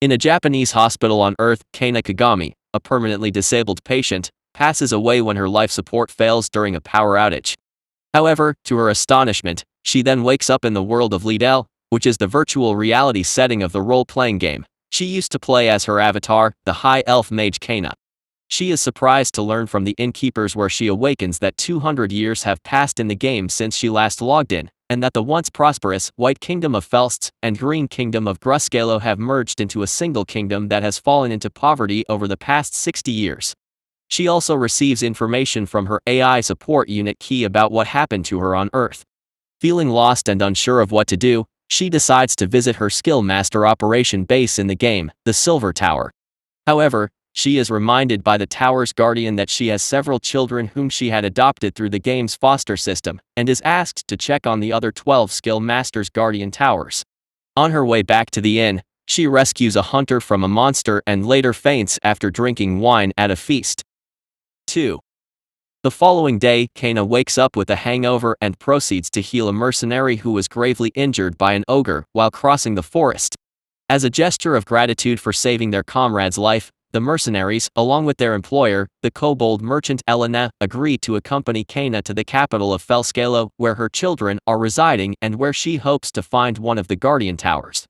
In a Japanese hospital on Earth, Keina Kagami, a permanently disabled patient, passes away when her life support fails during a power outage. However, to her astonishment, she then wakes up in the world of Leadale, which is the virtual reality setting of the role-playing game she used to play as her avatar, the High Elf Mage Cayna. She is surprised to learn from the innkeepers where she awakens that 200 years have passed in the game since she last logged in, and that the once prosperous White Kingdom of Felst and Green Kingdom of Gruscalo have merged into a single kingdom that has fallen into poverty over the past 60 years. She also receives information from her AI support unit key about what happened to her on Earth. Feeling lost and unsure of what to do, she decides to visit her skill master operation base in the game, the Silver Tower. However, she is reminded by the tower's guardian that she has several children whom she had adopted through the game's foster system, and is asked to check on the other 12 skill master's guardian towers. On her way back to the inn, she rescues a hunter from a monster and later faints after drinking wine at a feast. 2. The following day, Cayna wakes up with a hangover and proceeds to heal a mercenary who was gravely injured by an ogre while crossing the forest. As a gesture of gratitude for saving their comrade's life, the mercenaries, along with their employer, the kobold merchant Elena, agree to accompany Cayna to the capital of Felscalo, where her children are residing and where she hopes to find one of the guardian towers.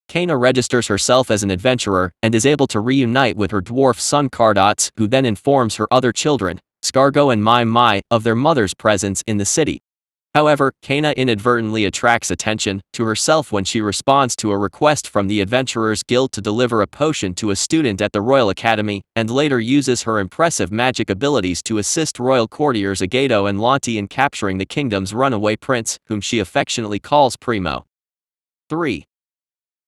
Cayna registers herself as an adventurer and is able to reunite with her dwarf son Cardots, who then informs her other children, Scargo and Mai, of their mother's presence in the city. However, Cayna inadvertently attracts attention to herself when she responds to a request from the Adventurers Guild to deliver a potion to a student at the Royal Academy, and later uses her impressive magic abilities to assist royal courtiers Agato and Lanti in capturing the kingdom's runaway prince, whom she affectionately calls Primo. 3.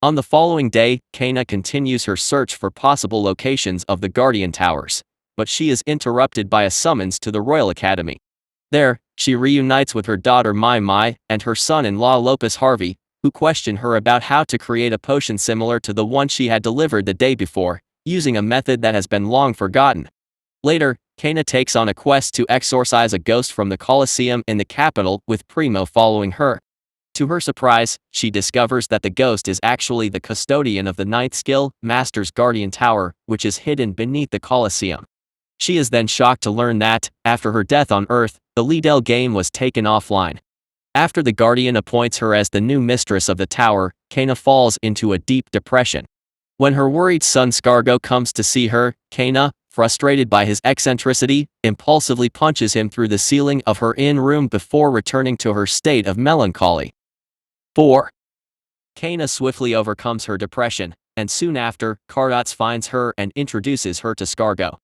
On the following day, Cayna continues her search for possible locations of the Guardian Towers, but she is interrupted by a summons to the Royal Academy. There, she reunites with her daughter Mai and her son-in-law Lopez Harvey, who question her about how to create a potion similar to the one she had delivered the day before, using a method that has been long forgotten. Later, Cayna takes on a quest to exorcise a ghost from the Colosseum in the capital, with Primo following her. To her surprise, she discovers that the ghost is actually the custodian of the 9th skill Master's Guardian Tower, which is hidden beneath the Colosseum. She is then shocked to learn that, after her death on Earth, the Leadale game was taken offline. After the Guardian appoints her as the new mistress of the tower, Cayna falls into a deep depression. When her worried son Scargo comes to see her, Cayna, frustrated by his eccentricity, impulsively punches him through the ceiling of her inn room before returning to her state of melancholy. 4. Cayna swiftly overcomes her depression, and soon after, Cardots finds her and introduces her to Scargo.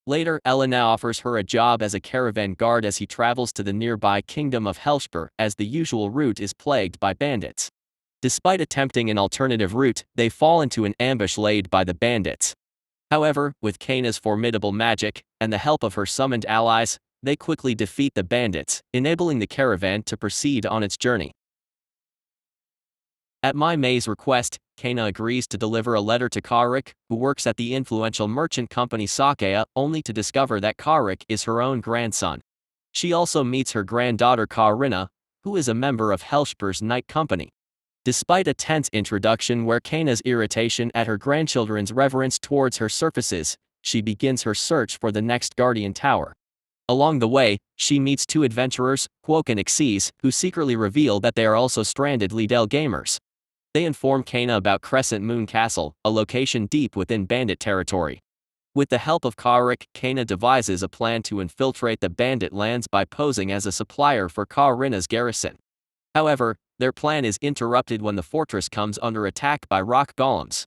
Later, Elena offers her a job as a caravan guard as he travels to the nearby kingdom of Helspur, as the usual route is plagued by bandits. Despite attempting an alternative route, they fall into an ambush laid by the bandits. However, with Cayna's formidable magic, and the help of her summoned allies, they quickly defeat the bandits, enabling the caravan to proceed on its journey. At Mai's request, Cayna agrees to deliver a letter to Karik, who works at the influential merchant company Sakea, only to discover that Karik is her own grandson. She also meets her granddaughter Karina, who is a member of Helspur's night company. Despite a tense introduction where Cayna's irritation at her grandchildren's reverence towards her surfaces, she begins her search for the next Guardian Tower. Along the way, she meets two adventurers, Quoke and Xyz, who secretly reveal that they are also stranded Leadale gamers. They inform Cayna about Crescent Moon Castle, a location deep within bandit territory. With the help of Karik, Cayna devises a plan to infiltrate the bandit lands by posing as a supplier for Karina's garrison. However, their plan is interrupted when the fortress comes under attack by rock golems.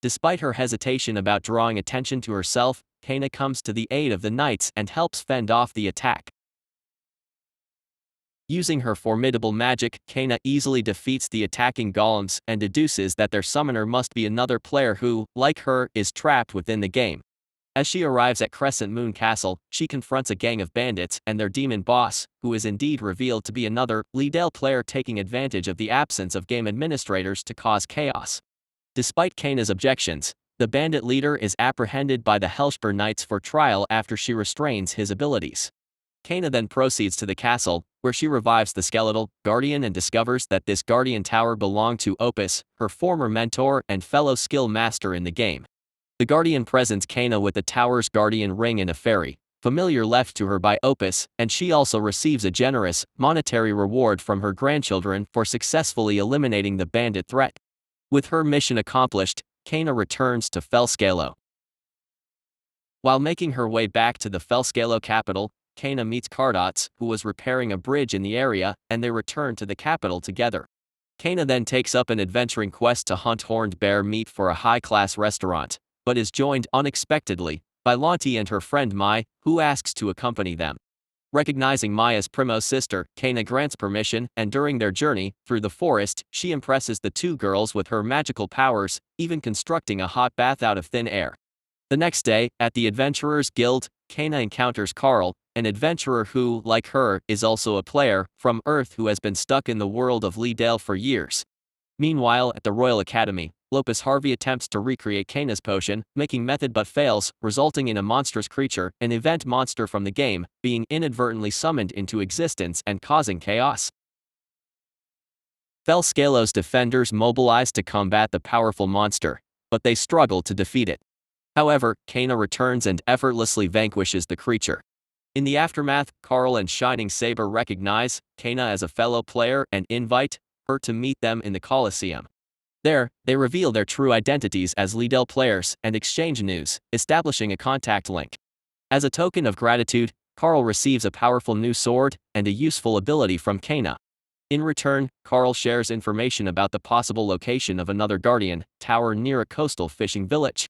Despite her hesitation about drawing attention to herself, Cayna comes to the aid of the knights and helps fend off the attack. Using her formidable magic, Cayna easily defeats the attacking golems and deduces that their summoner must be another player who, like her, is trapped within the game. As she arrives at Crescent Moon Castle, she confronts a gang of bandits and their demon boss, who is indeed revealed to be another Leadale player taking advantage of the absence of game administrators to cause chaos. Despite Cayna's objections, the bandit leader is apprehended by the Helspur Knights for trial after she restrains his abilities. Cayna then proceeds to the castle, where she revives the skeletal guardian and discovers that this guardian tower belonged to Opus, her former mentor and fellow skill master in the game. The guardian presents Cayna with the tower's guardian ring and a fairy, familiar left to her by Opus, and she also receives a generous, monetary reward from her grandchildren for successfully eliminating the bandit threat. With her mission accomplished, Cayna returns to Fellscalo. While making her way back to the Fellscalo capital, Cayna meets Cardots, who was repairing a bridge in the area, and they return to the capital together. Cayna then takes up an adventuring quest to hunt horned bear meat for a high-class restaurant, but is joined unexpectedly by Lanti and her friend Mai, who asks to accompany them. Recognizing Mai as Primo's sister, Cayna grants permission, and during their journey through the forest, she impresses the two girls with her magical powers, even constructing a hot bath out of thin air. The next day, at the Adventurers Guild, Cayna encounters Carl, an adventurer who, like her, is also a player from Earth who has been stuck in the world of Leadale for years. Meanwhile, at the Royal Academy, Lopus Harvey attempts to recreate Cayna's potion, making method but fails, resulting in a monstrous creature, an event monster from the game, being inadvertently summoned into existence and causing chaos. Fellscalo's defenders mobilize to combat the powerful monster, but they struggle to defeat it. However, Cayna returns and effortlessly vanquishes the creature. In the aftermath, Carl and Shining Saber recognize Cayna as a fellow player and invite her to meet them in the Colosseum. There, they reveal their true identities as Leadale players and exchange news, establishing a contact link. As a token of gratitude, Carl receives a powerful new sword and a useful ability from Cayna. In return, Carl shares information about the possible location of another guardian tower near a coastal fishing village.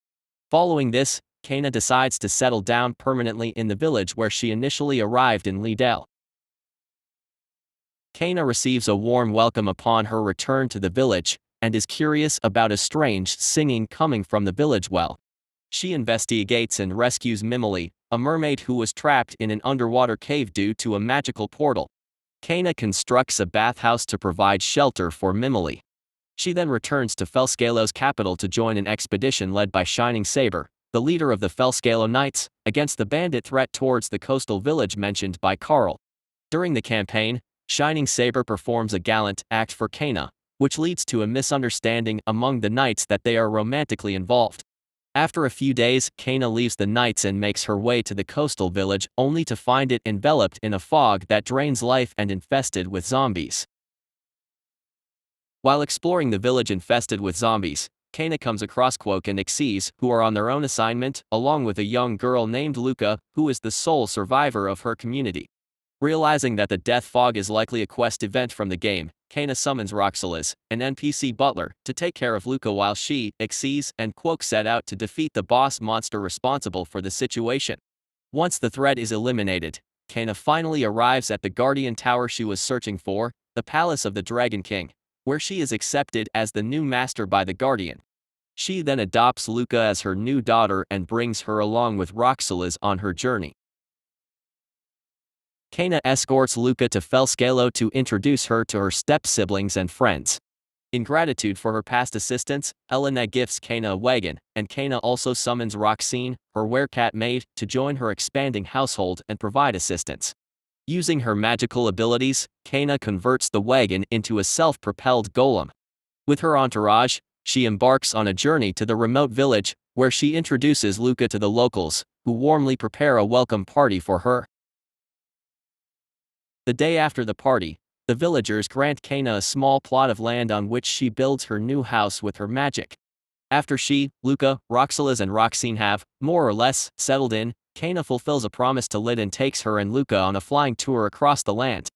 Following this, Cayna decides to settle down permanently in the village where she initially arrived in Leadale. Cayna receives a warm welcome upon her return to the village, and is curious about a strange singing coming from the village well. She investigates and rescues Mimily, a mermaid who was trapped in an underwater cave due to a magical portal. Cayna constructs a bathhouse to provide shelter for Mimily. She then returns to Fellscalo's capital to join an expedition led by Shining Saber, the leader of the Fellscalo Knights, against the bandit threat towards the coastal village mentioned by Carl. During the campaign, Shining Saber performs a gallant act for Cayna, which leads to a misunderstanding among the knights that they are romantically involved. After a few days, Cayna leaves the knights and makes her way to the coastal village only to find it enveloped in a fog that drains life and infested with zombies. While exploring the village infested with zombies, Cayna comes across Quoke and Xyz, who are on their own assignment, along with a young girl named Luca, who is the sole survivor of her community. Realizing that the death fog is likely a quest event from the game, Cayna summons Roxalis, an NPC butler, to take care of Luca while she, Xyz, and Quoke set out to defeat the boss monster responsible for the situation. Once the threat is eliminated, Cayna finally arrives at the Guardian Tower she was searching for, the Palace of the Dragon King, where she is accepted as the new master by the Guardian. She then adopts Luca as her new daughter and brings her along with Roxalis on her journey. Cayna escorts Luca to Fellscalo to introduce her to her step-siblings and friends. In gratitude for her past assistance, Elena gifts Cayna a wagon, and Cayna also summons Roxine, her werecat maid, to join her expanding household and provide assistance. Using her magical abilities, Cayna converts the wagon into a self-propelled golem. With her entourage, she embarks on a journey to the remote village, where she introduces Luca to the locals, who warmly prepare a welcome party for her. The day after the party, the villagers grant Cayna a small plot of land on which she builds her new house with her magic. After she, Luca, Roxalis and Roxine have, more or less, settled in, Cayna fulfills a promise to Lyd and takes her and Luca on a flying tour across the land.